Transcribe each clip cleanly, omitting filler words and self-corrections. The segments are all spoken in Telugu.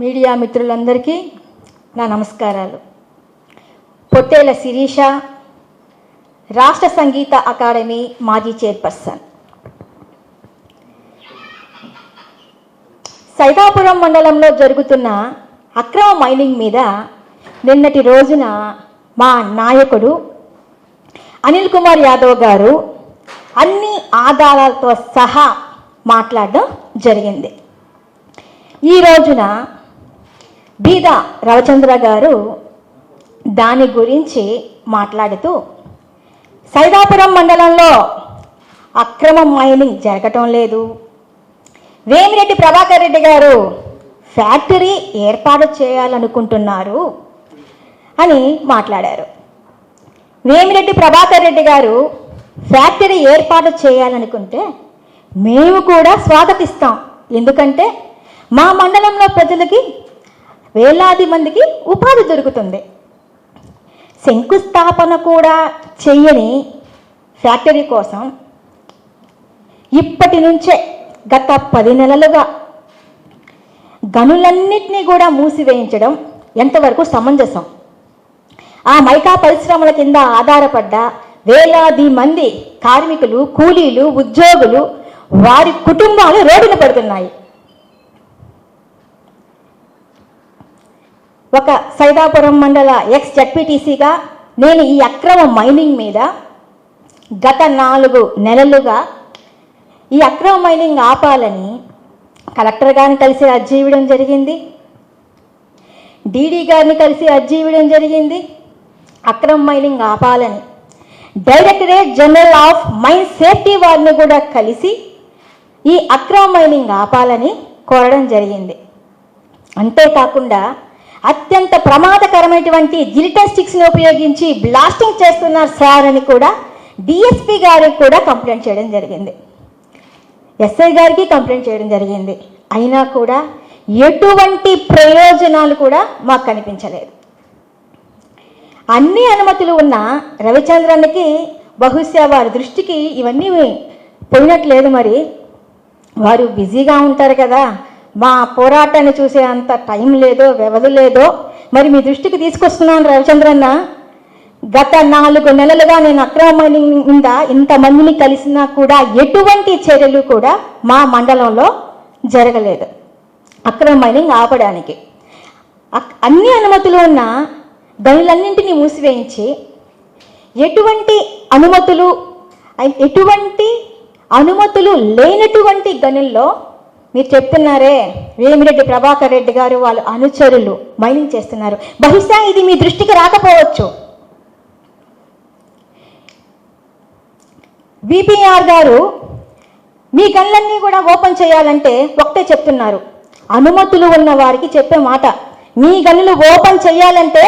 మీడియా మిత్రులందరికీ నా నమస్కారాలు. పొట్టేల శిరీష, రాష్ట్ర సంగీత అకాడమీ మాజీ చైర్పర్సన్. సైదాపురం మండలంలో జరుగుతున్న అక్రమ మైనింగ్ మీద నిన్నటి రోజున మా నాయకుడు అనిల్ కుమార్ యాదవ్ గారు అన్ని ఆధారాలతో సహా మాట్లాడడం జరిగింది. ఈ రోజున బీద రవిచంద్ర గారు దాని గురించి మాట్లాడుతూ సైదాపురం మండలంలో అక్రమ మైనింగ్ జరగటం లేదు, వేమిరెడ్డి ప్రభాకర్ రెడ్డి గారు ఫ్యాక్టరీ ఏర్పాటు చేయాలనుకుంటున్నారు అని మాట్లాడారు. వేమిరెడ్డి ప్రభాకర్ రెడ్డి గారు ఫ్యాక్టరీ ఏర్పాటు చేయాలనుకుంటే మేము కూడా స్వాగతిస్తాం. ఎందుకంటే మా మండలంలో ప్రజలకి వేలాది మందికి ఉపాధి దొరుకుతుంది. శంకుస్థాపన కూడా చెయ్యని ఫ్యాక్టరీ కోసం ఇప్పటి నుంచే గత 10 నెలలుగా గనులన్నింటినీ కూడా మూసివేయించడం ఎంతవరకు సమంజసం? ఆ మైకా పరిశ్రమల కింద ఆధారపడ్డ వేలాది మంది కార్మికులు, కూలీలు, ఉద్యోగులు, వారి కుటుంబాలు రోడ్డున పడుతున్నాయి. ఒక సైదాపురం మండల ఎక్స్ జడ్పీటీసీగా నేను ఈ అక్రమ మైనింగ్ మీద గత 4 నెలలుగా ఈ అక్రమ మైనింగ్ ఆపాలని కలెక్టర్ గారిని కలిసి అర్జీ ఇవ్వడం జరిగింది, డీడీ గారిని కలిసి అర్జీ ఇవ్వడం జరిగింది. అక్రమ మైనింగ్ ఆపాలని directorate general of mine safety వారిని కూడా కలిసి ఈ అక్రమ మైనింగ్ ఆపాలని కోరడం జరిగింది. అంతేకాకుండా అత్యంత ప్రమాదకరమైనటువంటి జిలిటన్ స్టిక్స్ని ఉపయోగించి బ్లాస్టింగ్ చేస్తున్నారు సార్ అని కూడా డిఎస్పీ గారికి కూడా కంప్లైంట్ చేయడం జరిగింది, ఎస్ఐ గారికి కంప్లైంట్ చేయడం జరిగింది. అయినా కూడా ఎటువంటి ప్రయోజనాలు కూడా మాకు కనిపించలేదు. అన్ని అనుమతులు ఉన్న రవిచంద్రన్కి బహుశా వారి దృష్టికి ఇవన్నీ పోయినట్లేదు. మరి వారు బిజీగా ఉంటారు కదా, మా పోరాటాన్ని చూసే అంత టైం లేదో వ్యవధి లేదో మరి మీ దృష్టికి తీసుకొస్తున్నాను రవిచంద్రన్న. గత 4 నెలలుగా నేను అక్రమ మైనింగ్ మీద ఇంతమందిని కలిసినా కూడా ఎటువంటి చర్యలు కూడా మా మండలంలో జరగలేదు అక్రమ మైనింగ్ ఆపడానికి. అన్ని అనుమతులు ఉన్న గనులన్నింటినీ మూసివేయించి ఎటువంటి అనుమతులు లేనటువంటి గనుల్లో మీరు చెప్తున్నారే వేమిరెడ్డి ప్రభాకర్ రెడ్డి గారు వాళ్ళ అనుచరులు మైనింగ్ చేస్తున్నారు. బహుశా ఇది మీ దృష్టికి రాకపోవచ్చు. విపిఆర్ గారు మీ గనులన్నీ కూడా ఓపెన్ చేయాలంటే ఒకటే చెప్తున్నారు. అనుమతులు ఉన్న వారికి చెప్పే మాట, మీ గనులు ఓపెన్ చేయాలంటే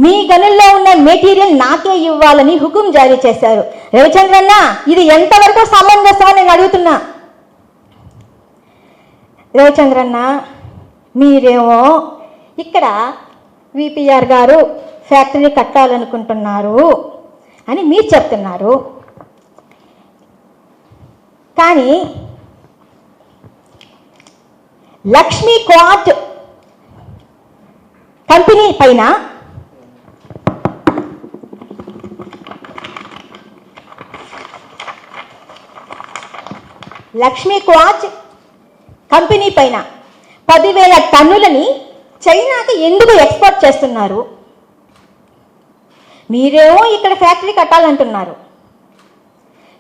మీ గనుల్లో ఉన్న మెటీరియల్ నాకే ఇవ్వాలని హుకుం జారీ చేశారు. రవిచంద్రన్న, ఇది ఎంతవరకు సమంజసం నేను అడుగుతున్నా. రవిచంద్రన్న, మీరేమో ఇక్కడ విపిఆర్ గారు ఫ్యాక్టరీ కట్టాలనుకుంటున్నారు అని మీరు చెప్తున్నారు, కానీ లక్ష్మీ క్వార్ట్ కంపెనీ పైన లక్ష్మీ క్వార్ట్ కంపెనీ పైన 10,000 టన్నులని చైనాకి ఎందుకు ఎక్స్పోర్ట్ చేస్తున్నారు? మీరేమో ఇక్కడ ఫ్యాక్టరీ కట్టాలంటున్నారు,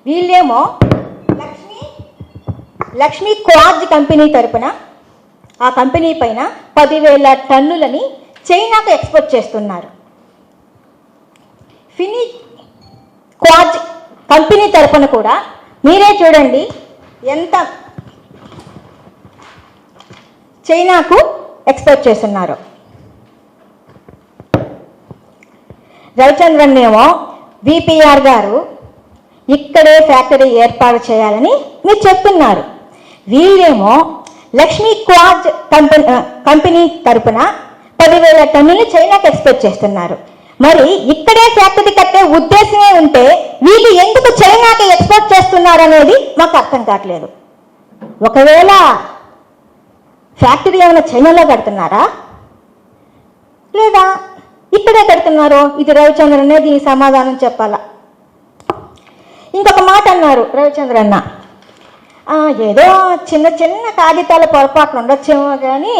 వీళ్ళేమో లక్ష్మీ క్వార్జ్ కంపెనీ తరపున ఆ కంపెనీ పైన 10,000 టన్నులని చైనాకు ఎక్స్పోర్ట్ చేస్తున్నారు. ఫిని క్వార్జ్ కంపెనీ తరపున కూడా మీరే చూడండి ఎంత చైనాకు ఎక్స్పోర్ట్ చేస్తున్నారు. రవిచంద్రన్ ఏమో విపిఆర్ గారు ఇక్కడే ఫ్యాక్టరీ ఏర్పాటు చేయాలని మీరు చెప్తున్నారు, వీళ్ళేమో లక్ష్మీ క్వార్జ్ కంపెనీ తరపున 10,000 టన్నులు చైనాకు ఎక్స్పోర్ట్ చేస్తున్నారు. మరి ఇక్కడే ఫ్యాక్టరీ కట్టే ఉద్దేశమే ఉంటే వీళ్ళు ఎందుకు చైనాకి ఎక్స్పోర్ట్ చేస్తున్నారు అనేది మాకు అర్థం కావట్లేదు. ఒకవేళ ఫ్యాక్టరీ ఏమైనా చైనాలో కడుతున్నారా లేదా ఇక్కడే కడుతున్నారో? ఇది రవిచంద్రనే దీనికి సమాధానం చెప్పాలా. ఇంకొక మాట అన్నారు రవిచంద్రన్న, ఏదో చిన్న చిన్న కాగితాల పొరపాట్లు ఉండొచ్చేమో కానీ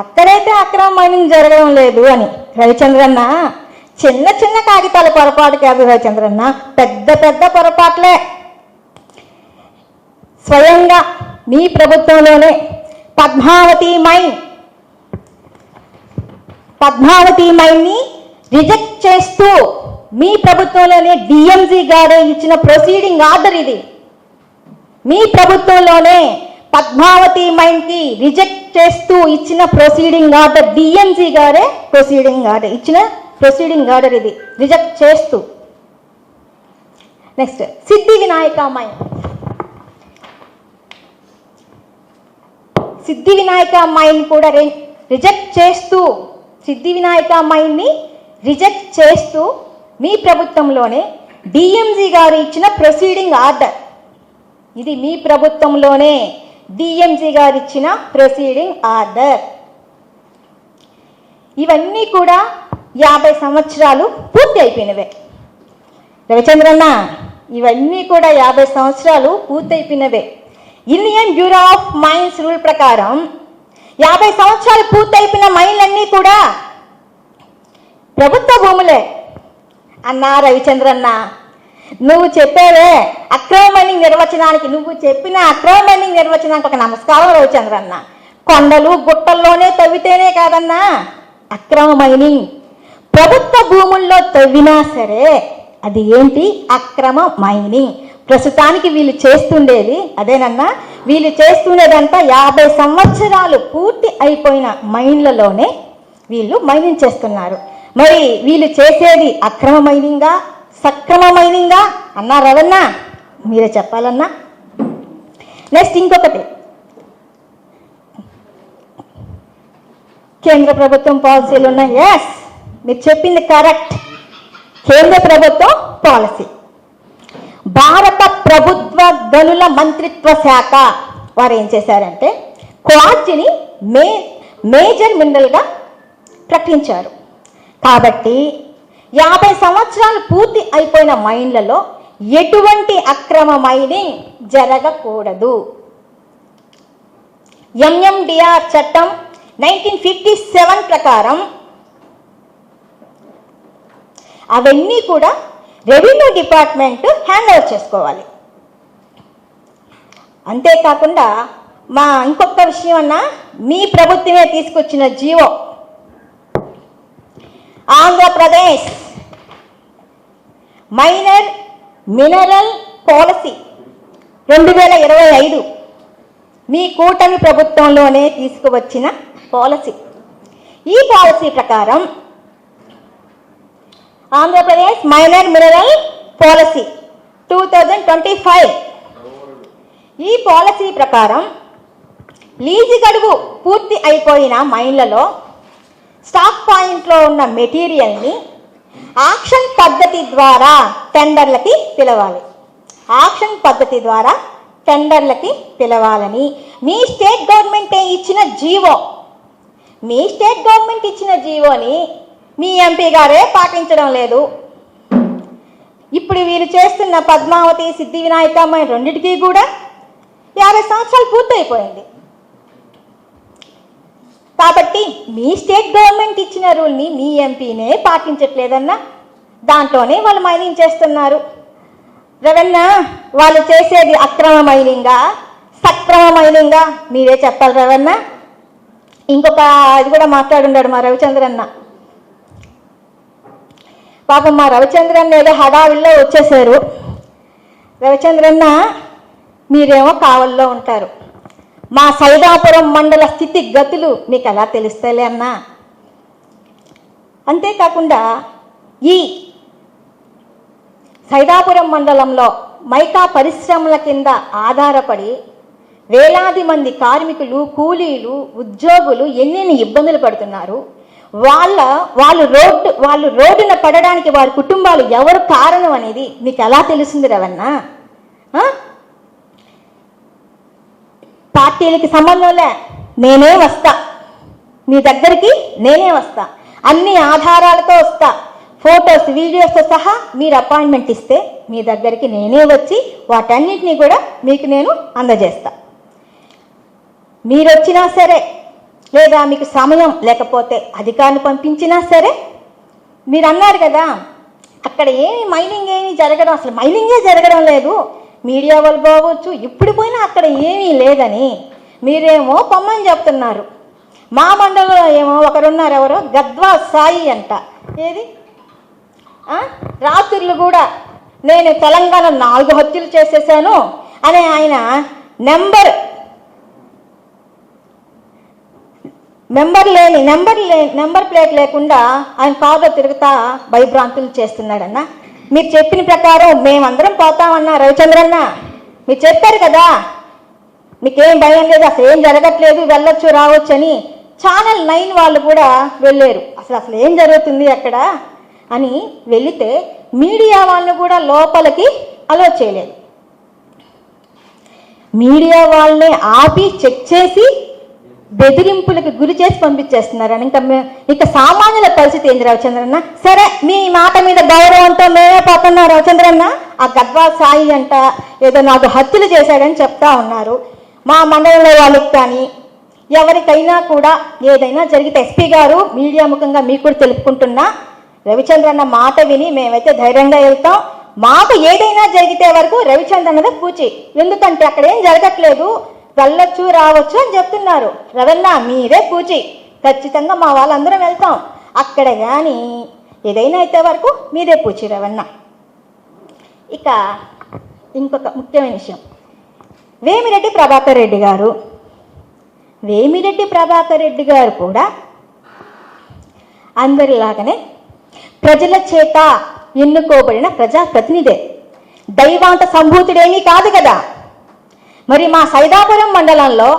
అక్కడైతే అక్రమ మైనింగ్ జరగడం లేదు అని. రవిచంద్రన్న, చిన్న చిన్న కాగితాల పొరపాటు కాదు రవిచంద్రన్న, పెద్ద పెద్ద పొరపాట్లే. స్వయంగా మీ ప్రభుత్వంలోనే పద్మావతి మైన్ని రిజెక్ట్ చేస్తూ మీ ప్రభుత్వంలోనే డిఎంజీ గారు ఇచ్చిన ప్రొసీడింగ్ ఆర్డర్ ఇది. మీ ప్రభుత్వంలోనే పద్మావతి మైన్కి రిజెక్ట్ చేస్తూ ఇచ్చిన ప్రొసీడింగ్ ఆర్డర్, డిఎంజీ గారే ఇచ్చిన ప్రొసీడింగ్ ఆర్డర్ ఇది, రిజెక్ట్ చేస్తూ. నెక్స్ట్ సిద్ధి వినాయక మైన్ కూడా రిజెక్ట్ చేస్తూ, సిద్ధి వినాయక మైన్ని రిజెక్ట్ చేస్తూ మీ ప్రభుత్వంలోనే డిఎంజీ గారు ఇచ్చిన ప్రొసీడింగ్ ఆర్డర్ ఇది. మీ ప్రభుత్వంలోనే డిఎంజీ గారు ఇచ్చిన ప్రొసీడింగ్ ఆర్డర్. ఇవన్నీ కూడా 50 సంవత్సరాలు పూర్తి అయిపోయినవే రవిచంద్రన్న, ఇవన్నీ కూడా 50 సంవత్సరాలు పూర్తయిపోయినవే. Indian bureau of mines rule ప్రకారం 50 సంవత్సరాలు పూర్తయిపోయిన మైన్లన్నీ కూడా ప్రభుత్వ భూములే అన్నా. రవిచంద్రన్న, నువ్వు చెప్పేవే అక్రమ మైనింగ్ నిర్వచనానికి, నువ్వు చెప్పిన అక్రమ మైనింగ్ నిర్వచనానికి ఒక నమస్కారం రవిచంద్రన్న. కొండలు గుట్టల్లోనే తవ్వితేనే కాదన్నా అక్రమ మైనింగ్. ప్రభుత్వ భూముల్లో తవ్వినా సరే అది ఏంటి? అక్రమ మైనింగ్. ప్రస్తుతానికి వీళ్ళు చేస్తుండేది అదేనన్నా. వీళ్ళు చేస్తుండేదంతా 50 సంవత్సరాలు పూర్తి అయిపోయిన మైన్లలోనే వీళ్ళు మైనింగ్ చేస్తున్నారు. మరి వీళ్ళు చేసేది అక్రమ మైనింగా సక్రమ మైనింగా అన్నా? రవన్నా మీరే చెప్పాలన్నా. నెక్స్ట్ ఇంకొకటి, కేంద్ర ప్రభుత్వం పాలసీలు ఉన్నాయి. ఎస్, మీరు చెప్పింది కరెక్ట్. కేంద్ర ప్రభుత్వం పాలసీ, భారత ప్రభుత్వ గనుల మంత్రిత్వ శాఖ వారు ఏం చేశారంటే క్వార్ట్జ్ని మేజర్ మినరల్గా ప్రకటించారు. కాబట్టి 50 సంవత్సరాలు పూర్తి అయిపోయిన మైన్లలో ఎటువంటి అక్రమ మైనింగ్ జరగకూడదు. ఎంఎండిఆర్ చట్టం 1957 ప్రకారం అవన్నీ కూడా రెవెన్యూ డిపార్ట్మెంట్ హ్యాండ్ ఓవర్ చేసుకోవాలి. అంతేకాకుండా ఇంకొక విషయం అన్నా, మీ ప్రభుత్వమే తీసుకొచ్చిన GO Andhra Pradesh minor mineral policy 2025 మీ కూటమి ప్రభుత్వంలోనే తీసుకువచ్చిన పాలసీ. ఈ పాలసీ ప్రకారం ఆంధ్రప్రదేశ్ మైనర్ మినరల్ పాలసీ 2025 ఈ పాలసీ ప్రకారం లీజు గడువు పూర్తి అయిపోయిన మైన్లలో స్టాక్ పాయింట్లో ఉన్న మెటీరియల్ని ఆక్షన్ పద్ధతి ద్వారా టెండర్లకి పిలవాలి. ఆక్షన్ పద్ధతి ద్వారా టెండర్లకి పిలవాలని మీ స్టేట్ గవర్నమెంటే ఇచ్చిన జీవో. మీ స్టేట్ గవర్నమెంట్ ఇచ్చిన జీవోని మీ ఎంపీ గారే పాటించడం లేదు. ఇప్పుడు వీరు చేస్తున్న పద్మావతి సిద్ధి వినాయక మైన్ రెండింటికి కూడా 50 సంవత్సరాలు పూర్తయిపోయింది. కాబట్టి మీ స్టేట్ గవర్నమెంట్ ఇచ్చిన రూల్ని మీ ఎంపీనే పాటించట్లేదన్నా, దాంట్లోనే వాళ్ళు మైనింగ్ చేస్తున్నారు. రవణ, వాళ్ళు చేసేది అక్రమ మైనింగా సక్రమ మైనింగా మీరే చెప్పాలి రవణ. ఇంకొక అది కూడా మాట్లాడున్నాడు మా రవిచంద్రన్న. పాపం మా రవిచంద్రన్న ఏదో హడావిల్లో వచ్చేసారు. రవిచంద్రన్న, మీరేమో కావల్లో ఉంటారు. మా సైదాపురం మండల స్థితి గతులు మీకు ఎలా తెలుస్తాయిలే అన్నా. అంతేకాకుండా ఈ సైదాపురం మండలంలో మైకా పరిశ్రమల కింద ఆధారపడి వేలాది మంది కార్మికులు, కూలీలు, ఉద్యోగులు ఎన్నెన్ని ఇబ్బందులు పడుతున్నారు. వాళ్ళు రోడ్డున పడడానికి వారి కుటుంబాలు ఎవరు కారణం అనేది మీకు ఎలా తెలుస్తుంది రవన్నా? పార్టీలకి సంబంధంలే, నేనే వస్తా, మీ దగ్గరికి నేనే వస్తా, అన్ని ఆధారాలతో వస్తా, ఫొటోస్ వీడియోస్తో సహా మీరు అపాయింట్మెంట్ ఇస్తే మీ దగ్గరికి నేనే వచ్చి వాటన్నిటినీ కూడా మీకు నేను అందజేస్తా. మీరు వచ్చినా సరే, లేదా మీకు సమయం లేకపోతే అధికారులు పంపించినా సరే, మీరు అన్నారు కదా అక్కడ మైనింగ్ ఏమీ జరగడం, అసలు మైనింగే జరగడం లేదు, మీడియా వాళ్ళు పోవచ్చు, ఇప్పుడు పోయినా అక్కడ ఏమీ లేదని మీరేమో పొమ్మని చెప్తున్నారు. మా మండలంలో ఏమో ఒకరున్నారు, ఎవరో గద్వా సాయి అంట, ఏది రాత్రులు కూడా నేను తెలంగాణ 4 హత్యలు చేసేసాను అని ఆయన నెంబర్ ప్లేట్ లేకుండా ఆయన కారులో తిరుగుతా భయభ్రాంతులు చేస్తున్నాడన్న. మీరు చెప్పిన ప్రకారం మేమందరం పోతామన్నా రవిచంద్రన్న, మీరు చెప్పారు కదా మీకేం భయం లేదు, అసలు ఏం జరగట్లేదు, వెళ్ళొచ్చు రావచ్చు అని. ఛానల్ 9 వాళ్ళు కూడా వెళ్ళారు, అసలు ఏం జరుగుతుంది అక్కడ అని వెళితే మీడియా వాళ్ళని కూడా లోపలికి అలో చేయలేదు. మీడియా వాళ్ళని ఆపి చెక్ చేసి బెదిరింపులకు గురి చేసి పంపించేస్తున్నారని. ఇంకా సామాన్యుల పరిస్థితి ఏంది రవిచంద్రన్న? సరే మీ మాట మీద గౌరవంతో మేమే పోతున్నాం రవిచంద్రన్న, ఆ గద్వా సాయి అంట ఏదో 4 హత్యలు చేశాడని చెప్తా ఉన్నారు. మా మండలంలో వాళ్ళకి కానీ ఎవరికైనా కూడా ఏదైనా జరిగితే ఎస్పీ గారు మీడియా ముఖంగా మీకు కూడా తెలుపుకుంటున్నా, రవిచంద్రన్న మాట విని మేమైతే ధైర్యంగా వెళ్తాం. మాకు ఏదైనా జరిగితే వరకు రవిచంద్రన్నదే పూచి, ఎందుకంటే అక్కడ ఏం జరగట్లేదు, వెళ్ళొచ్చు రావచ్చు అని చెప్తున్నారు. రవణ మీరే పూచి, ఖచ్చితంగా మా వాళ్ళందరం వెళ్తాం అక్కడ, కానీ ఏదైనా అయితే వరకు మీరే పూచి రవణ. ఇక ఇంకొక ముఖ్యమైన విషయం, వేమిరెడ్డి ప్రభాకర్ రెడ్డి గారు కూడా అందరిలాగానే ప్రజల చేత ఎన్నుకోబడిన ప్రజాప్రతినిధే, దైవాంత సంభూతుడేమీ కాదు కదా. మరి మా సైదాపురం మండలంలో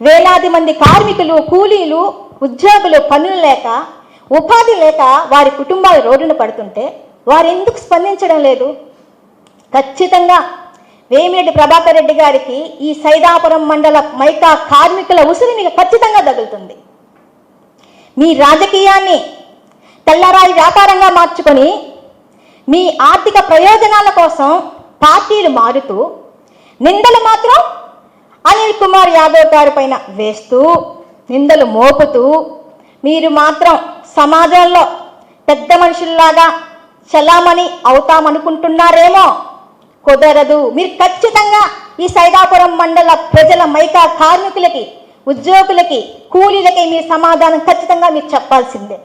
వేలాది మంది కార్మికులు, కూలీలు, ఉద్యోగులు పనులు లేక, ఉపాధి లేక వారి కుటుంబాలు రోడ్డున పడుతుంటే వారు ఎందుకు స్పందించడం లేదు? ఖచ్చితంగా వేమిరెడ్డి ప్రభాకర్ రెడ్డి గారికి ఈ సైదాపురం మండల మైకా కార్మికుల ఉసిరి మీకు ఖచ్చితంగా తగులుతుంది. మీ రాజకీయాన్ని తెల్లరాయి వ్యాపారంగా మార్చుకొని మీ ఆర్థిక ప్రయోజనాల కోసం పార్టీలు మారుతూ నిందలు మాత్రం అనిల్ కుమార్ యాదవ్ గారి పైన వేస్తూ, నిందలు మోపుతూ మీరు మాత్రం సమాజంలో పెద్ద మనుషుల్లాగా చలామణి అవుతామనుకుంటున్నారేమో. కుదరదు. మీరు ఖచ్చితంగా ఈ సైదాపురం మండల ప్రజల మైకా కార్మికులకి, ఉద్యోగులకి, కూలీలకి మీ సమాధానం ఖచ్చితంగా మీరు చెప్పాల్సిందే.